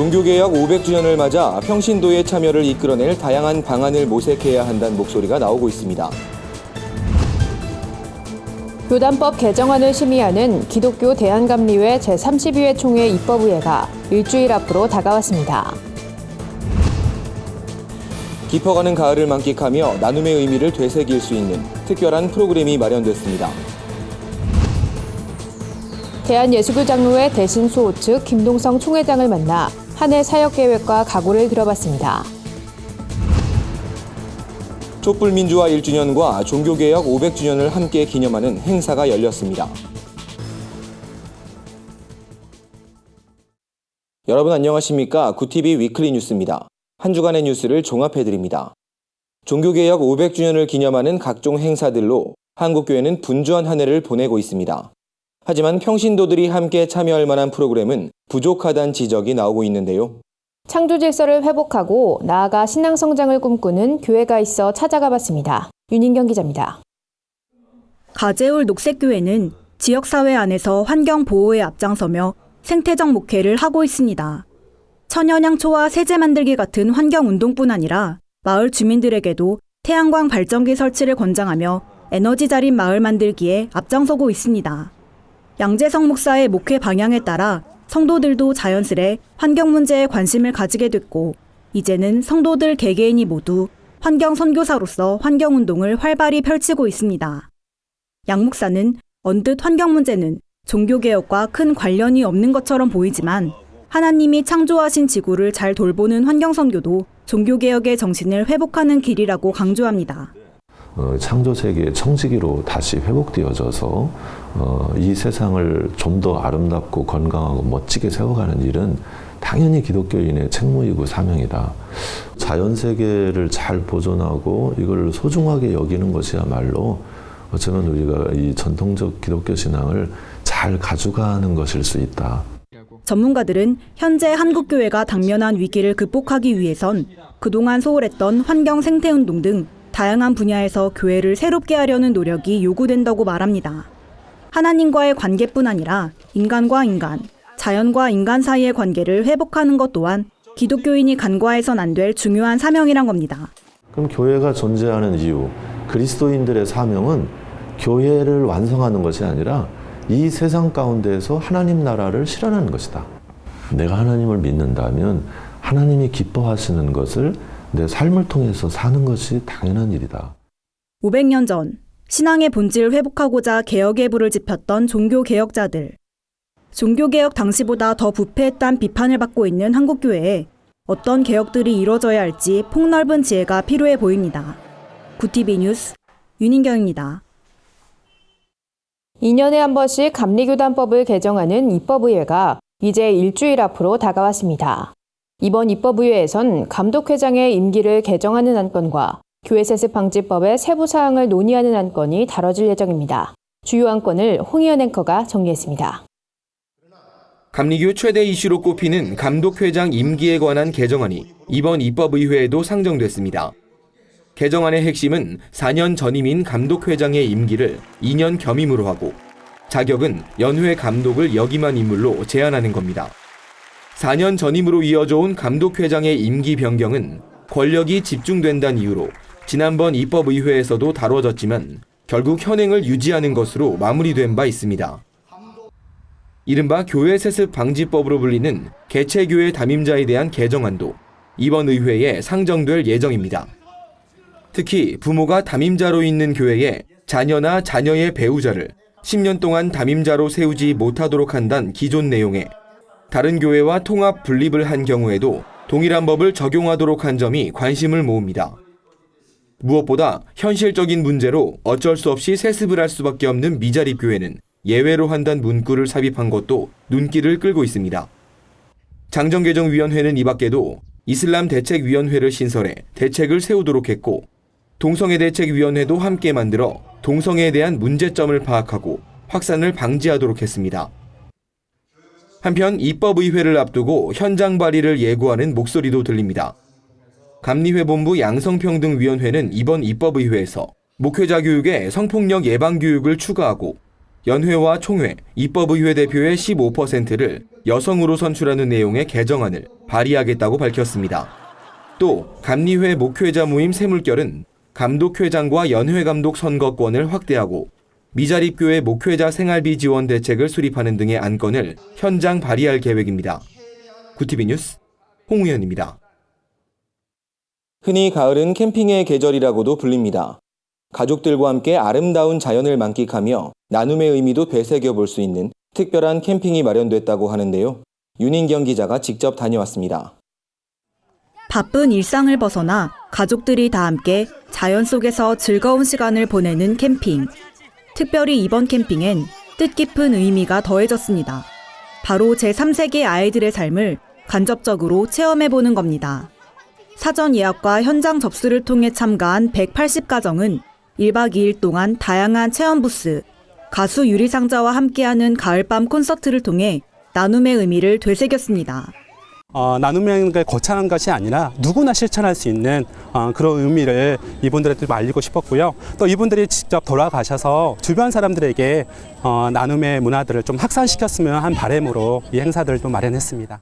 종교개혁 500주년을 맞아 평신도의 참여를 이끌어낼 다양한 방안을 모색해야 한다는 목소리가 나오고 있습니다. 교단법 개정안을 심의하는 기독교 대한감리회 제32회 총회 입법의회가 일주일 앞으로 다가왔습니다. 깊어가는 가을을 만끽하며 나눔의 의미를 되새길 수 있는 특별한 프로그램이 마련됐습니다. 대한예수교 장로회 대신수호 측 김동성 총회장을 만나 한 해 사역 계획과 각오를 들어봤습니다. 촛불민주화 1주년과 종교개혁 500주년을 함께 기념하는 행사가 열렸습니다. 여러분 안녕하십니까? 구TV 위클리 뉴스입니다. 한 주간의 뉴스를 종합해드립니다. 종교개혁 500주년을 기념하는 각종 행사들로 한국교회는 분주한 한 해를 보내고 있습니다. 하지만 평신도들이 함께 참여할 만한 프로그램은 부족하다는 지적이 나오고 있는데요. 창조 질서를 회복하고 나아가 신앙 성장을 꿈꾸는 교회가 있어 찾아가 봤습니다. 윤인경 기자입니다. 가재울 녹색교회는 지역사회 안에서 환경 보호에 앞장서며 생태적 목회를 하고 있습니다. 천연향초와 세제 만들기 같은 환경운동뿐 아니라 마을 주민들에게도 태양광 발전기 설치를 권장하며 에너지 자립 마을 만들기에 앞장서고 있습니다. 양재성 목사의 목회 방향에 따라 성도들도 자연스레 환경 문제에 관심을 가지게 됐고 이제는 성도들 개개인이 모두 환경 선교사로서 환경운동을 활발히 펼치고 있습니다. 양 목사는 언뜻 환경 문제는 종교개혁과 큰 관련이 없는 것처럼 보이지만 하나님이 창조하신 지구를 잘 돌보는 환경선교도 종교개혁의 정신을 회복하는 길이라고 강조합니다. 창조세계의 청지기로 다시 회복되어져서 이 세상을 좀 더 아름답고 건강하고 멋지게 세워가는 일은 당연히 기독교인의 책무이고 사명이다. 자연세계를 잘 보존하고 이걸 소중하게 여기는 것이야말로 어쩌면 우리가 이 전통적 기독교 신앙을 잘 가져가는 것일 수 있다. 전문가들은 현재 한국교회가 당면한 위기를 극복하기 위해선 그동안 소홀했던 환경 생태운동 등 다양한 분야에서 교회를 새롭게 하려는 노력이 요구된다고 말합니다. 하나님과의 관계뿐 아니라 인간과 인간, 자연과 인간 사이의 관계를 회복하는 것 또한 기독교인이 간과해선 안 될 중요한 사명이란 겁니다. 그럼 교회가 존재하는 이유, 그리스도인들의 사명은 교회를 완성하는 것이 아니라 이 세상 가운데에서 하나님 나라를 실현하는 것이다. 내가 하나님을 믿는다면 하나님이 기뻐하시는 것을 내 삶을 통해서 사는 것이 당연한 일이다. 500년 전 신앙의 본질을 회복하고자 개혁의 불을 지폈던 종교개혁자들. 종교개혁 당시보다 더 부패했다는 비판을 받고 있는 한국교회에 어떤 개혁들이 이뤄져야 할지 폭넓은 지혜가 필요해 보입니다. 구TV 뉴스 윤인경입니다. 2년에 한 번씩 감리교단법을 개정하는 입법의회가 이제 일주일 앞으로 다가왔습니다. 이번 입법의회에선 감독회장의 임기를 개정하는 안건과 교회세습 방지법의 세부 사항을 논의하는 안건이 다뤄질 예정입니다. 주요 안건을 홍희연 앵커가 정리했습니다. 감리교 최대 이슈로 꼽히는 감독회장 임기에 관한 개정안이 이번 입법의회에도 상정됐습니다. 개정안의 핵심은 4년 전임인 감독회장의 임기를 2년 겸임으로 하고 자격은 연회 감독을 역임한 인물로 제한하는 겁니다. 4년 전임으로 이어져 온 감독회장의 임기 변경은 권력이 집중된다는 이유로 지난번 입법의회에서도 다뤄졌지만 결국 현행을 유지하는 것으로 마무리된 바 있습니다. 이른바 교회세습 방지법으로 불리는 개체교회 담임자에 대한 개정안도 이번 의회에 상정될 예정입니다. 특히 부모가 담임자로 있는 교회에 자녀나 자녀의 배우자를 10년 동안 담임자로 세우지 못하도록 한다는 기존 내용에 다른 교회와 통합 분립을 한 경우에도 동일한 법을 적용하도록 한 점이 관심을 모읍니다. 무엇보다 현실적인 문제로 어쩔 수 없이 세습을 할 수밖에 없는 미자립 교회는 예외로 한다는 문구를 삽입한 것도 눈길을 끌고 있습니다. 장정개정위원회는 이 밖에도 이슬람 대책위원회를 신설해 대책을 세우도록 했고 동성애 대책위원회도 함께 만들어 동성애에 대한 문제점을 파악하고 확산을 방지하도록 했습니다. 한편 입법의회를 앞두고 현장 발의를 예고하는 목소리도 들립니다. 감리회 본부 양성평등위원회는 이번 입법의회에서 목회자 교육에 성폭력 예방 교육을 추가하고 연회와 총회, 입법의회 대표의 15%를 여성으로 선출하는 내용의 개정안을 발의하겠다고 밝혔습니다. 또 감리회 목회자 모임 새물결은 감독회장과 연회감독 선거권을 확대하고 미자립교회 목회자 생활비 지원 대책을 수립하는 등의 안건을 현장 발의할 계획입니다. 구티비 뉴스 홍우현입니다. 흔히 가을은 캠핑의 계절이라고도 불립니다. 가족들과 함께 아름다운 자연을 만끽하며 나눔의 의미도 되새겨 볼 수 있는 특별한 캠핑이 마련됐다고 하는데요. 윤인경 기자가 직접 다녀왔습니다. 바쁜 일상을 벗어나 가족들이 다 함께 자연 속에서 즐거운 시간을 보내는 캠핑. 특별히 이번 캠핑엔 뜻깊은 의미가 더해졌습니다. 바로 제3세기 아이들의 삶을 간접적으로 체험해보는 겁니다. 사전 예약과 현장 접수를 통해 참가한 180가정은 1박 2일 동안 다양한 체험 부스, 가수 유리상자와 함께하는 가을밤 콘서트를 통해 나눔의 의미를 되새겼습니다. 나눔의 거창한 것이 아니라 누구나 실천할 수 있는 그런 의미를 이분들한테 좀 알리고 싶었고요. 또 이분들이 직접 돌아가셔서 주변 사람들에게 나눔의 문화들을 좀 확산시켰으면 한 바람으로 이 행사들을 좀 마련했습니다.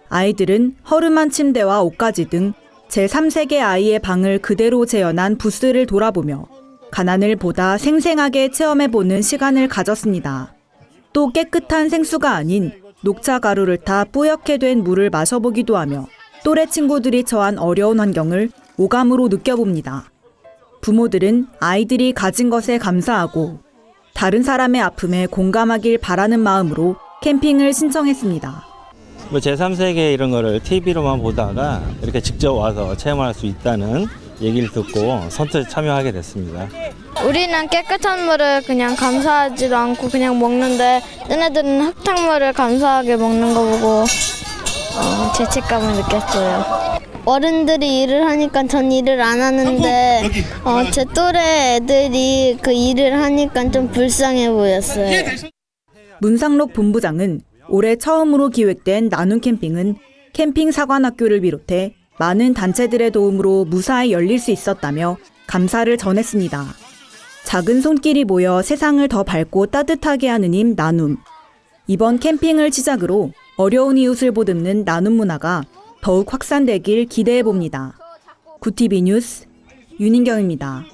아이들은 허름한 침대와 옷가지 등 제3세계 아이의 방을 그대로 재현한 부스를 돌아보며 가난을 보다 생생하게 체험해보는 시간을 가졌습니다. 또 깨끗한 생수가 아닌 녹차 가루를 타 뿌옇게 된 물을 마셔보기도 하며 또래 친구들이 처한 어려운 환경을 오감으로 느껴봅니다. 부모들은 아이들이 가진 것에 감사하고 다른 사람의 아픔에 공감하길 바라는 마음으로 캠핑을 신청했습니다. 제3세계 이런 거를 TV로만 보다가 이렇게 직접 와서 체험할 수 있다는 얘기를 듣고 선뜻 참여하게 됐습니다. 우리는 깨끗한 물을 그냥 감사하지도 않고 그냥 먹는데 얘네들은 흙탕물을 감사하게 먹는 거 보고 죄책감을 느꼈어요. 어른들이 일을 하니까 전 일을 안 하는데 제 또래 애들이 그 일을 하니까 좀 불쌍해 보였어요. 문상록 본부장은 올해 처음으로 기획된 나눔 캠핑은 캠핑 사관학교를 비롯해 많은 단체들의 도움으로 무사히 열릴 수 있었다며 감사를 전했습니다. 작은 손길이 모여 세상을 더 밝고 따뜻하게 하는 힘 나눔. 이번 캠핑을 시작으로 어려운 이웃을 보듬는 나눔 문화가 더욱 확산되길 기대해 봅니다. 구티비 뉴스 윤인경입니다.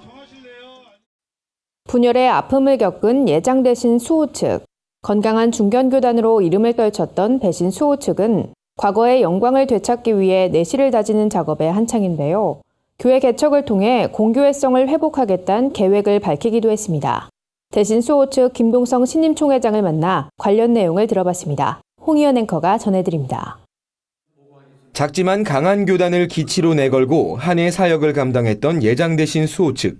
분열의 아픔을 겪은 예장대신 수호 측. 건강한 중견교단으로 이름을 떨쳤던 배신 수호 측은 과거의 영광을 되찾기 위해 내실을 다지는 작업에 한창인데요. 교회 개척을 통해 공교회성을 회복하겠다는 계획을 밝히기도 했습니다. 대신 수호 측 김동성 신임총회장을 만나 관련 내용을 들어봤습니다. 홍희연 앵커가 전해드립니다. 작지만 강한 교단을 기치로 내걸고 한 해 사역을 감당했던 예장대신 수호 측.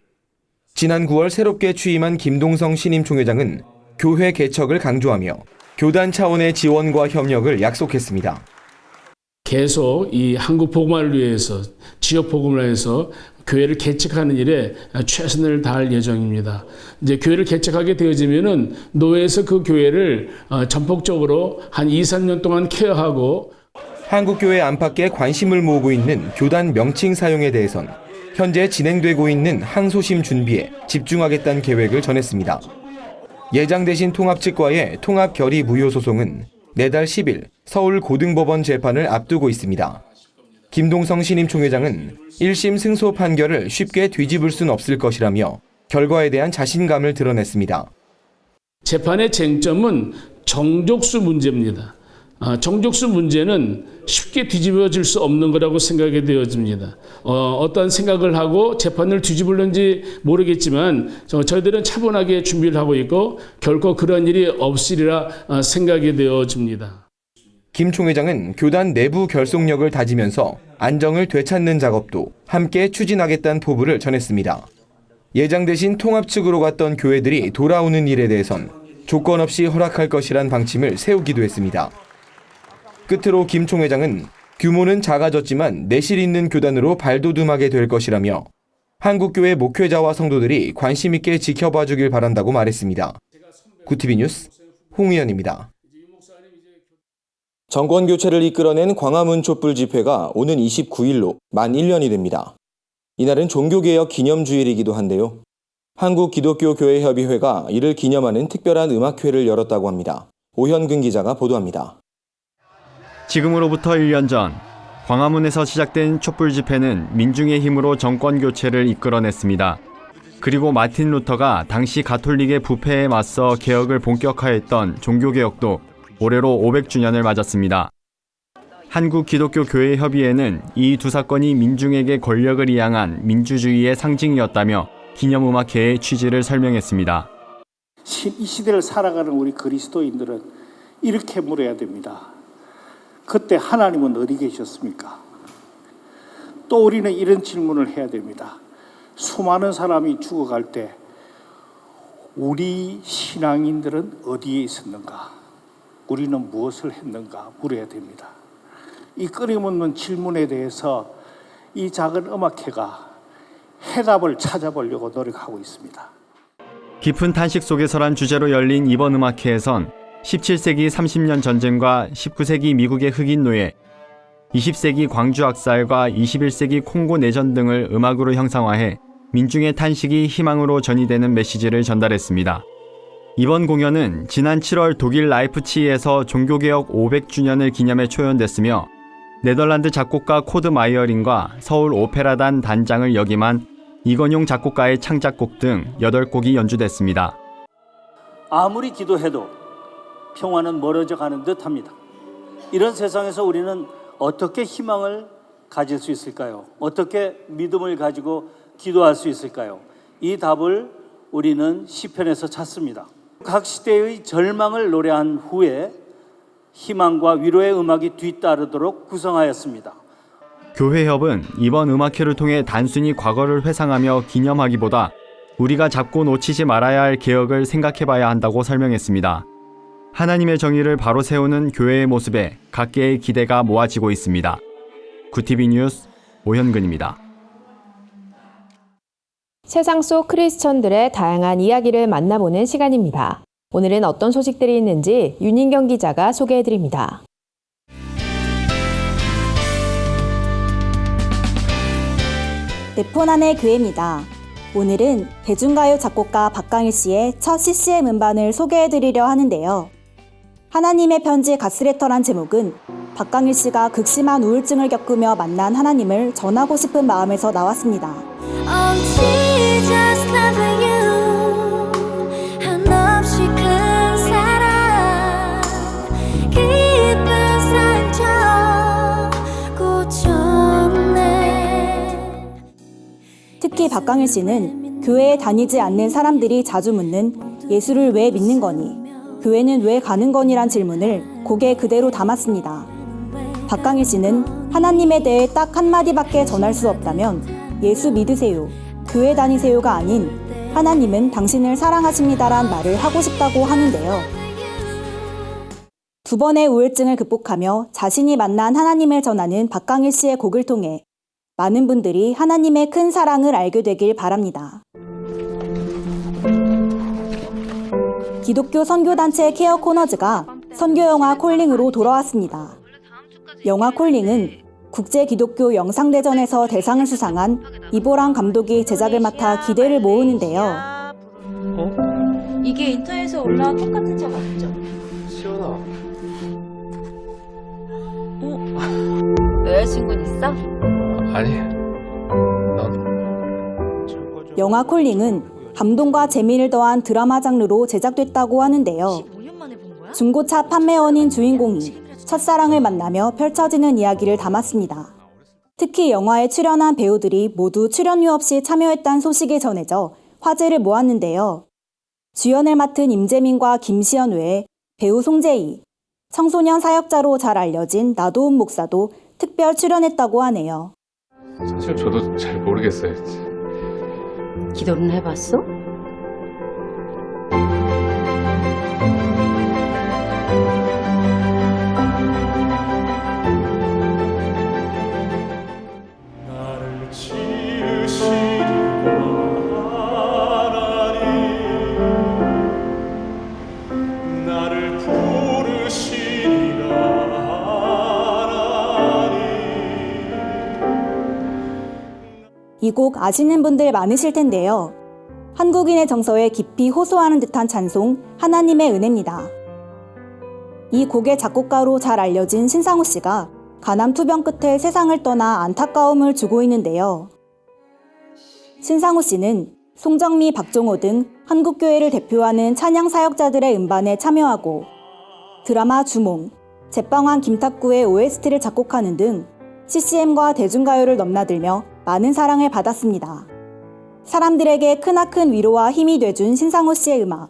지난 9월 새롭게 취임한 김동성 신임총회장은 교회 개척을 강조하며 교단 차원의 지원과 협력을 약속했습니다. 계속 이 한국 복음화를 위해서 지역 복음을 위해서 교회를 개척하는 일에 최선을 다할 예정입니다. 이제 교회를 개척하게 되어지면은 노회에서 그 교회를 전폭적으로 한 2-3년 동안 케어하고 한국교회 안팎에 관심을 모으고 있는 교단 명칭 사용에 대해선 현재 진행되고 있는 항소심 준비에 집중하겠다는 계획을 전했습니다. 예장 대신 통합 측과의 통합 결의 무효 소송은 내달 10일 서울 고등법원 재판을 앞두고 있습니다. 김동성 신임 총회장은 1심 승소 판결을 쉽게 뒤집을 순 없을 것이라며 결과에 대한 자신감을 드러냈습니다. 재판의 쟁점은 정족수 문제입니다. 정족수 문제는 쉽게 뒤집어질 수 없는 거라고 생각이 되어집니다. 어떤 생각을 하고 재판을 뒤집을는지 모르겠지만 저희들은 차분하게 준비를 하고 있고 결코 그런 일이 없으리라 생각이 되어집니다. 김 총회장은 교단 내부 결속력을 다지면서 안정을 되찾는 작업도 함께 추진하겠다는 포부를 전했습니다. 예장 대신 통합 측으로 갔던 교회들이 돌아오는 일에 대해선 조건 없이 허락할 것이란 방침을 세우기도 했습니다. 끝으로 김 총회장은 규모는 작아졌지만 내실 있는 교단으로 발돋움하게 될 것이라며 한국교회 목회자와 성도들이 관심 있게 지켜봐 주길 바란다고 말했습니다. 구티비 뉴스 홍의연입니다. 정권 교체를 이끌어낸 광화문 촛불 집회가 오는 29일로 만 1년이 됩니다. 이날은 종교개혁 기념주일이기도 한데요. 한국기독교교회협의회가 이를 기념하는 특별한 음악회를 열었다고 합니다. 오현근 기자가 보도합니다. 지금으로부터 1년 전 광화문에서 시작된 촛불 집회는 민중의 힘으로 정권 교체를 이끌어냈습니다. 그리고 마틴 루터가 당시 가톨릭의 부패에 맞서 개혁을 본격화했던 종교개혁도 올해로 500주년을 맞았습니다. 한국기독교교회협의회는 이 두 사건이 민중에게 권력을 이양한 민주주의의 상징이었다며 기념음악회의 취지를 설명했습니다. 이 시대를 살아가는 우리 그리스도인들은 이렇게 물어야 됩니다. 그때 하나님은 어디 계셨습니까? 또 우리는 이런 질문을 해야 됩니다. 수많은 사람이 죽어갈 때 우리 신앙인들은 어디에 있었는가? 우리는 무엇을 했는가? 물어야 됩니다. 이 끊임없는 질문에 대해서 이 작은 음악회가 해답을 찾아보려고 노력하고 있습니다. 깊은 탄식 속에서란 주제로 열린 이번 음악회에선 17세기 30년 전쟁과 19세기 미국의 흑인 노예, 20세기 광주 학살과 21세기 콩고 내전 등을 음악으로 형상화해 민중의 탄식이 희망으로 전이되는 메시지를 전달했습니다. 이번 공연은 지난 7월 독일 라이프치히에서 종교개혁 500주년을 기념해 초연됐으며 네덜란드 작곡가 코드 마이어린과 서울 오페라단 단장을 역임한 이건용 작곡가의 창작곡 등 8곡이 연주됐습니다. 아무리 기도해도 평화는 멀어져 가는 듯합니다. 이런 세상에서 우리는 어떻게 희망을 가질 수 있을까요? 어떻게 믿음을 가지고 기도할 수 있을까요? 이 답을 우리는 시편에서 찾습니다. 각 시대의 절망을 노래한 후에 희망과 위로의 음악이 뒤따르도록 구성하였습니다. 교회협은 이번 음악회를 통해 단순히 과거를 회상하며 기념하기보다 우리가 잡고 놓치지 말아야 할 개혁을 생각해봐야 한다고 설명했습니다. 하나님의 정의를 바로 세우는 교회의 모습에 각계의 기대가 모아지고 있습니다. 구티비 뉴스 오현근입니다. 세상 속 크리스천들의 다양한 이야기를 만나보는 시간입니다. 오늘은 어떤 소식들이 있는지 윤인경 기자가 소개해드립니다. 네포난의 교회입니다. 오늘은 대중가요 작곡가 박강일 씨의 첫 CCM 음반을 소개해드리려 하는데요. 하나님의 편지 가스레터란 제목은 박강일 씨가 극심한 우울증을 겪으며 만난 하나님을 전하고 싶은 마음에서 나왔습니다. 특히 박강일 씨는 교회에 다니지 않는 사람들이 자주 묻는 예수를 왜 믿는 거니? 교회는 왜 가는 거니란 질문을 곡에 그대로 담았습니다. 박강일 씨는 하나님에 대해 딱 한마디밖에 전할 수 없다면 예수 믿으세요, 교회 다니세요가 아닌 하나님은 당신을 사랑하십니다란 말을 하고 싶다고 하는데요. 두 번의 우울증을 극복하며 자신이 만난 하나님을 전하는 박강일 씨의 곡을 통해 많은 분들이 하나님의 큰 사랑을 알게 되길 바랍니다. 기독교 선교단체 케어 코너즈가 선교영화 콜링으로 돌아왔습니다. 영화 콜링은 국제기독교 영상대전에서 대상을 수상한 이보람 감독이 제작을 맡아 기대를 모으는데요. 이게 인터넷에 올라온 똑같은 저 맞죠? 시원아. 여자친구는 있어? 아니. 영화 콜링은 감동과 재미를 더한 드라마 장르로 제작됐다고 하는데요. 중고차 판매원인 주인공이 첫사랑을 만나며 펼쳐지는 이야기를 담았습니다. 특히 영화에 출연한 배우들이 모두 출연료 없이 참여했다는 소식이 전해져 화제를 모았는데요. 주연을 맡은 임재민과 김시연 외에 배우 송재희, 청소년 사역자로 잘 알려진 나도훈 목사도 특별 출연했다고 하네요. 사실 저도 잘 모르겠어요. 기도는 해봤어? 이 곡 아시는 분들 많으실 텐데요. 한국인의 정서에 깊이 호소하는 듯한 찬송 하나님의 은혜입니다. 이 곡의 작곡가로 잘 알려진 신상우 씨가 간암 투병 끝에 세상을 떠나 안타까움을 주고 있는데요. 신상우 씨는 송정미, 박종호 등 한국교회를 대표하는 찬양 사역자들의 음반에 참여하고 드라마 주몽, 제빵왕 김탁구의 OST를 작곡하는 등 CCM과 대중가요를 넘나들며 많은 사랑을 받았습니다. 사람들에게 크나큰 위로와 힘이 돼준 신상우 씨의 음악.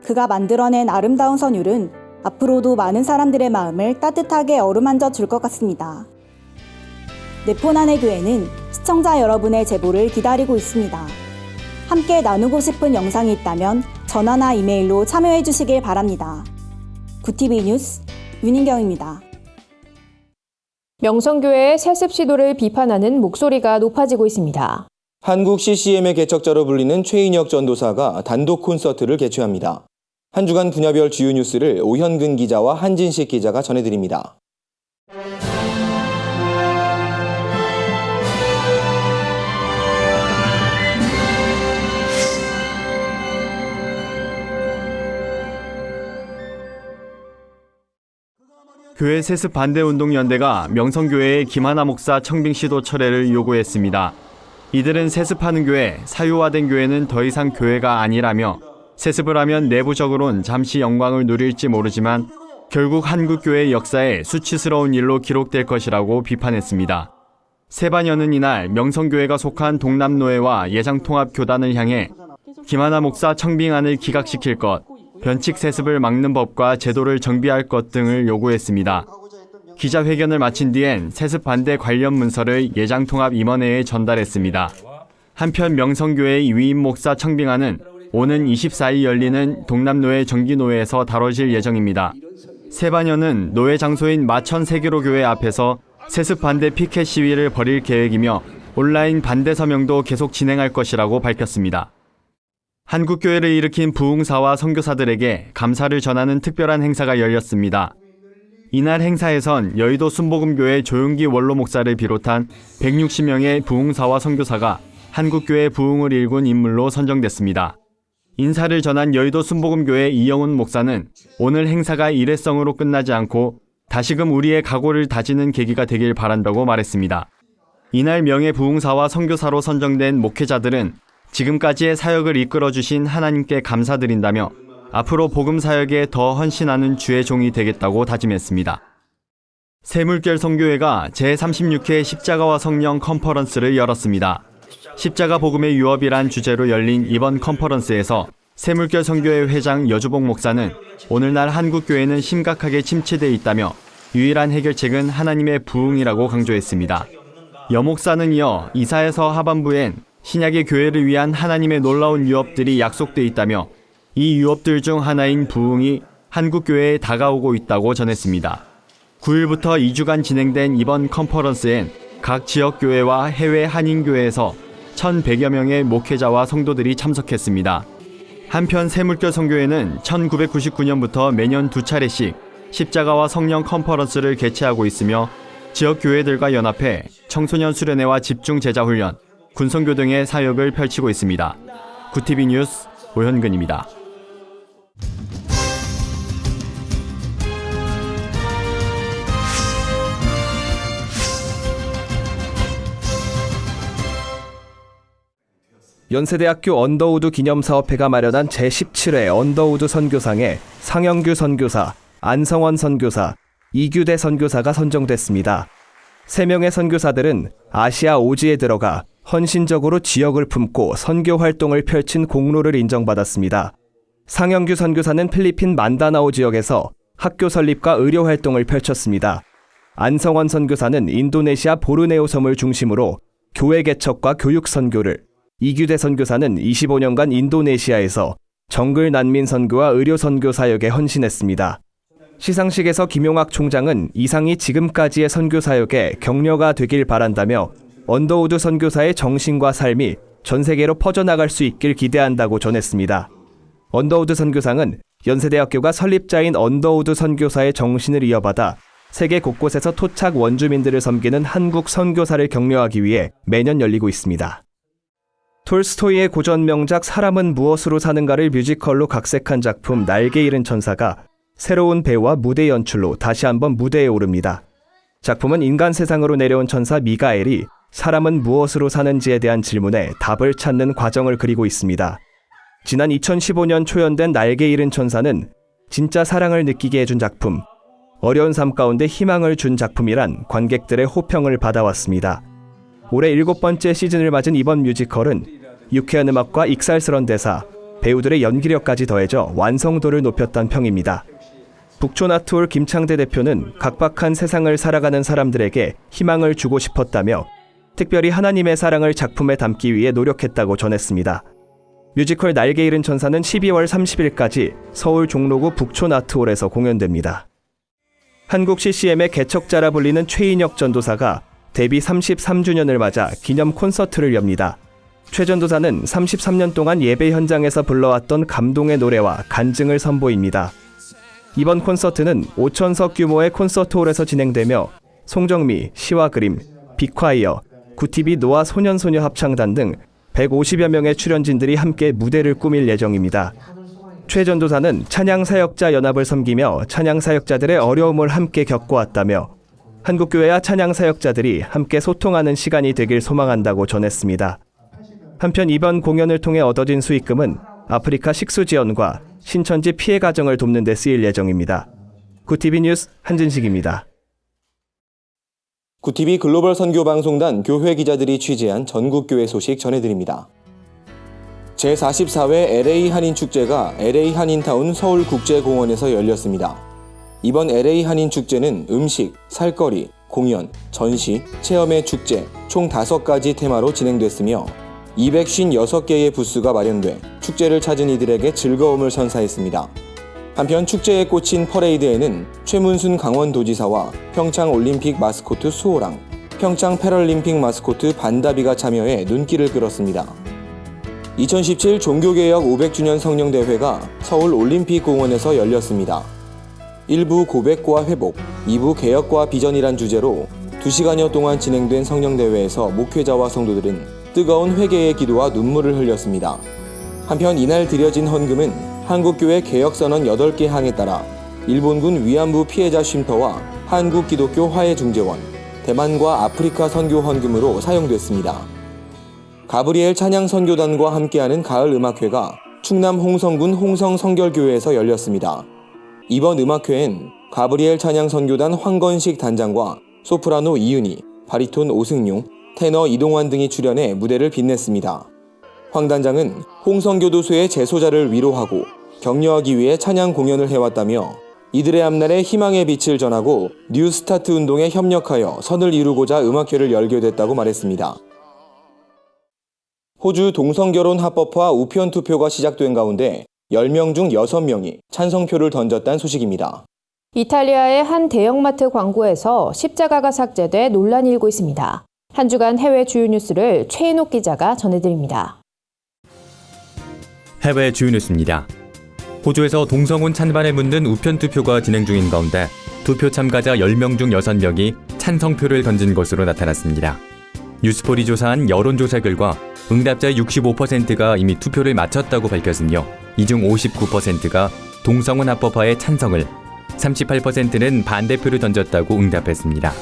그가 만들어낸 아름다운 선율은 앞으로도 많은 사람들의 마음을 따뜻하게 어루만져 줄 것 같습니다. 네포난의 교회는 시청자 여러분의 제보를 기다리고 있습니다. 함께 나누고 싶은 영상이 있다면 전화나 이메일로 참여해 주시길 바랍니다. 구TV 뉴스 윤인경입니다. 명성교회의 세습 시도를 비판하는 목소리가 높아지고 있습니다. 한국 CCM의 개척자로 불리는 최인혁 전도사가 단독 콘서트를 개최합니다. 한 주간 분야별 주요 뉴스를 오현근 기자와 한진식 기자가 전해드립니다. 교회 세습 반대 운동 연대가 명성교회의 김하나 목사 청빙 시도 철회를 요구했습니다. 이들은 세습하는 교회, 사유화된 교회는 더 이상 교회가 아니라며 세습을 하면 내부적으론 잠시 영광을 누릴지 모르지만 결국 한국교회의 역사에 수치스러운 일로 기록될 것이라고 비판했습니다. 세반여는 이날 명성교회가 속한 동남노회와 예장통합교단을 향해 김하나 목사 청빙안을 기각시킬 것, 변칙 세습을 막는 법과 제도를 정비할 것 등을 요구했습니다. 기자회견을 마친 뒤엔 세습 반대 관련 문서를 예장통합 임원회에 전달했습니다. 한편 명성교회의 위임 목사 청빙안은 오는 24일 열리는 동남노회 정기노회에서 다뤄질 예정입니다. 세반여는 노회 장소인 마천 세계로교회 앞에서 세습 반대 피켓 시위를 벌일 계획이며 온라인 반대 서명도 계속 진행할 것이라고 밝혔습니다. 한국교회를 일으킨 부흥사와 선교사들에게 감사를 전하는 특별한 행사가 열렸습니다. 이날 행사에선 여의도 순복음교회 조용기 원로 목사를 비롯한 160명의 부흥사와 선교사가 한국교회 부흥을 일군 인물로 선정됐습니다. 인사를 전한 여의도 순복음교회 이영훈 목사는 오늘 행사가 일회성으로 끝나지 않고 다시금 우리의 각오를 다지는 계기가 되길 바란다고 말했습니다. 이날 명예 부흥사와 선교사로 선정된 목회자들은 지금까지의 사역을 이끌어주신 하나님께 감사드린다며 앞으로 복음 사역에 더 헌신하는 주의 종이 되겠다고 다짐했습니다. 새물결 선교회가 제36회 십자가와 성령 컨퍼런스를 열었습니다. 십자가 복음의 유업이란 주제로 열린 이번 컨퍼런스에서 새물결 선교회 회장 여주복 목사는 오늘날 한국교회는 심각하게 침체되어 있다며 유일한 해결책은 하나님의 부흥이라고 강조했습니다. 여 목사는 이어 이사야서 하반부엔 신약의 교회를 위한 하나님의 놀라운 유업들이 약속돼 있다며 이 유업들 중 하나인 부흥이 한국교회에 다가오고 있다고 전했습니다. 9일부터 2주간 진행된 이번 컨퍼런스엔 각 지역교회와 해외 한인교회에서 1,100여 명의 목회자와 성도들이 참석했습니다. 한편 새물결 선교회는 1999년부터 매년 2차례씩 십자가와 성령 컨퍼런스를 개최하고 있으며 지역 교회들과 연합해 청소년 수련회와 집중 제자 훈련, 군선교 등의 사역을 펼치고 있습니다. 구TV 뉴스 오현근입니다. 연세대학교 언더우드 기념사업회가 마련한 제17회 언더우드 선교상에 상영규 선교사, 안성원 선교사, 이규대 선교사가 선정됐습니다. 3명의 선교사들은 아시아 오지에 들어가 헌신적으로 지역을 품고 선교 활동을 펼친 공로를 인정받았습니다. 상영규 선교사는 필리핀 만다나오 지역에서 학교 설립과 의료 활동을 펼쳤습니다. 안성원 선교사는 인도네시아 보르네오 섬을 중심으로 교회 개척과 교육 선교를, 이규대 선교사는 25년간 인도네시아에서 정글 난민 선교와 의료 선교 사역에 헌신했습니다. 시상식에서 김용학 총장은 이상이 지금까지의 선교 사역에 격려가 되길 바란다며 언더우드 선교사의 정신과 삶이 전 세계로 퍼져나갈 수 있길 기대한다고 전했습니다. 언더우드 선교상은 연세대학교가 설립자인 언더우드 선교사의 정신을 이어받아 세계 곳곳에서 토착 원주민들을 섬기는 한국 선교사를 격려하기 위해 매년 열리고 있습니다. 톨스토이의 고전 명작 사람은 무엇으로 사는가를 뮤지컬로 각색한 작품 날개 잃은 천사가 새로운 배우와 무대 연출로 다시 한번 무대에 오릅니다. 작품은 인간 세상으로 내려온 천사 미가엘이 사람은 무엇으로 사는지에 대한 질문에 답을 찾는 과정을 그리고 있습니다. 지난 2015년 초연된 날개 잃은 천사는 진짜 사랑을 느끼게 해준 작품, 어려운 삶 가운데 희망을 준 작품이란 관객들의 호평을 받아왔습니다. 올해 7번째 시즌을 맞은 이번 뮤지컬은 유쾌한 음악과 익살스런 대사, 배우들의 연기력까지 더해져 완성도를 높였다는 평입니다. 북촌아트홀 김창대 대표는 각박한 세상을 살아가는 사람들에게 희망을 주고 싶었다며 특별히 하나님의 사랑을 작품에 담기 위해 노력했다고 전했습니다. 뮤지컬 날개 잃은 천사는 12월 30일까지 서울 종로구 북촌아트홀에서 공연됩니다. 한국 CCM의 개척자라 불리는 최인혁 전도사가 데뷔 33주년을 맞아 기념 콘서트를 엽니다. 최 전도사는 33년 동안 예배 현장에서 불러왔던 감동의 노래와 간증을 선보입니다. 이번 콘서트는 5,000석 규모의 콘서트홀에서 진행되며 송정미, 시와 그림, 빅콰이어, 구티비 노아 소년소녀 합창단 등 150여 명의 출연진들이 함께 무대를 꾸밀 예정입니다. 최 전도사는 찬양사역자 연합을 섬기며 찬양사역자들의 어려움을 함께 겪어왔다며 한국교회와 찬양사역자들이 함께 소통하는 시간이 되길 소망한다고 전했습니다. 한편 이번 공연을 통해 얻어진 수익금은 아프리카 식수 지원과 신천지 피해 가정을 돕는 데 쓰일 예정입니다. 구티비 뉴스 한진식입니다. 구티비 글로벌 선교방송단 교회 기자들이 취재한 전국교회 소식 전해드립니다. 제44회 LA 한인축제가 LA 한인타운 서울국제공원에서 열렸습니다. 이번 LA 한인축제는 음식, 살거리, 공연, 전시, 체험의 축제 총 5가지 테마로 진행됐으며 256개의 부스가 마련돼 축제를 찾은 이들에게 즐거움을 선사했습니다. 한편 축제에 꽂힌 퍼레이드에는 최문순 강원도지사와 평창올림픽 마스코트 수호랑, 평창 패럴림픽 마스코트 반다비가 참여해 눈길을 끌었습니다. 2017 종교개혁 500주년 성령대회가 서울올림픽공원에서 열렸습니다. 1부 고백과 회복, 2부 개혁과 비전이란 주제로 2시간여 동안 진행된 성령대회에서 목회자와 성도들은 뜨거운 회개의 기도와 눈물을 흘렸습니다. 한편 이날 드려진 헌금은 한국교회 개혁선언 8개 항에 따라 일본군 위안부 피해자 쉼터와 한국기독교 화해중재원, 대만과 아프리카 선교 헌금으로 사용됐습니다. 가브리엘 찬양선교단과 함께하는 가을 음악회가 충남 홍성군 홍성성결교회에서 열렸습니다. 이번 음악회엔 가브리엘 찬양선교단 황건식 단장과 소프라노 이은희, 바리톤 오승용, 테너 이동환 등이 출연해 무대를 빛냈습니다. 황 단장은 홍성교도소의 재소자를 위로하고 격려하기 위해 찬양 공연을 해왔다며 이들의 앞날에 희망의 빛을 전하고 뉴스타트 운동에 협력하여 선을 이루고자 음악회를 열게 됐다고 말했습니다. 호주 동성결혼 합법화 우편 투표가 시작된 가운데 10명 중 6명이 찬성표를 던졌다는 소식입니다. 이탈리아의 한 대형마트 광고에서 십자가가 삭제돼 논란이 일고 있습니다. 한 주간 해외 주요 뉴스를 최인옥 기자가 전해드립니다. 해외 주요 뉴스입니다. 호주에서 동성혼 찬반을 묻는 우편 투표가 진행 중인 가운데 투표 참가자 10명 중 6명이 찬성표를 던진 것으로 나타났습니다. 뉴스폴이 조사한 여론조사 결과 응답자의 65%가 이미 투표를 마쳤다고 밝혔으며 이 중 59%가 동성혼 합법화에 찬성을, 38%는 반대표를 던졌다고 응답했습니다.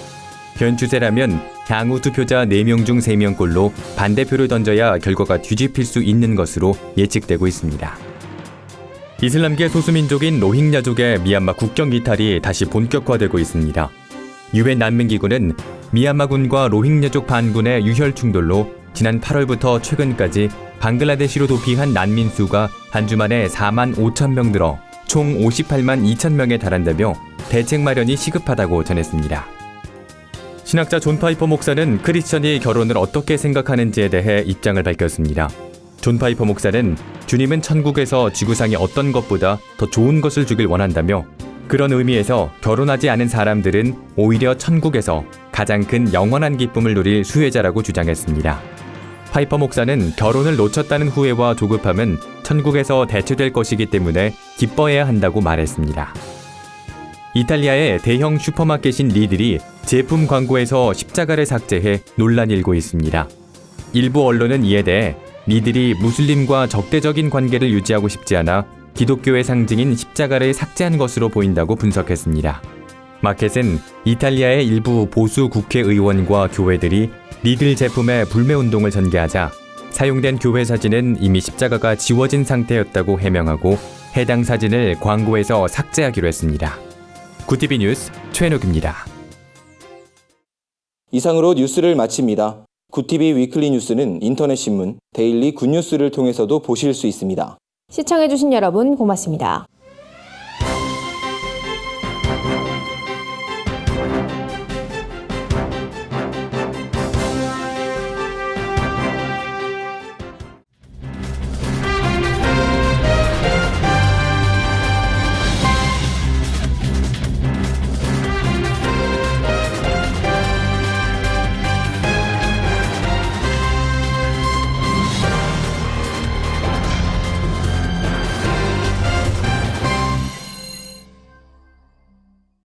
현 추세라면 향후 투표자 4명 중 3명꼴로 반대표를 던져야 결과가 뒤집힐 수 있는 것으로 예측되고 있습니다. 이슬람계 소수민족인 로힝야족의 미얀마 국경 이탈이 다시 본격화되고 있습니다. 유엔 난민기구는 미얀마군과 로힝야족 반군의 유혈 충돌로 지난 8월부터 최근까지 방글라데시로 도피한 난민 수가 한 주 만에 4만 5천 명 늘어 총 58만 2천 명에 달한다며 대책 마련이 시급하다고 전했습니다. 신학자 존 파이퍼 목사는 크리스천이 결혼을 어떻게 생각하는지에 대해 입장을 밝혔습니다. 존 파이퍼 목사는 주님은 천국에서 지구상의 어떤 것보다 더 좋은 것을 주길 원한다며 그런 의미에서 결혼하지 않은 사람들은 오히려 천국에서 가장 큰 영원한 기쁨을 누릴 수혜자라고 주장했습니다. 파이퍼 목사는 결혼을 놓쳤다는 후회와 조급함은 천국에서 대체될 것이기 때문에 기뻐해야 한다고 말했습니다. 이탈리아의 대형 슈퍼마켓인 리들이 제품 광고에서 십자가를 삭제해 논란이 일고 있습니다. 일부 언론은 이에 대해 리들이 무슬림과 적대적인 관계를 유지하고 싶지 않아 기독교의 상징인 십자가를 삭제한 것으로 보인다고 분석했습니다. 마켓은 이탈리아의 일부 보수 국회의원과 교회들이 리들 제품의 불매운동을 전개하자 사용된 교회 사진은 이미 십자가가 지워진 상태였다고 해명하고 해당 사진을 광고에서 삭제하기로 했습니다. 구티비 뉴스 최현욱입니다. 이상으로 뉴스를 마칩니다. 구티비 위클리 뉴스는 인터넷 신문 데일리 굿뉴스를 통해서도 보실 수 있습니다. 시청해주신 여러분 고맙습니다.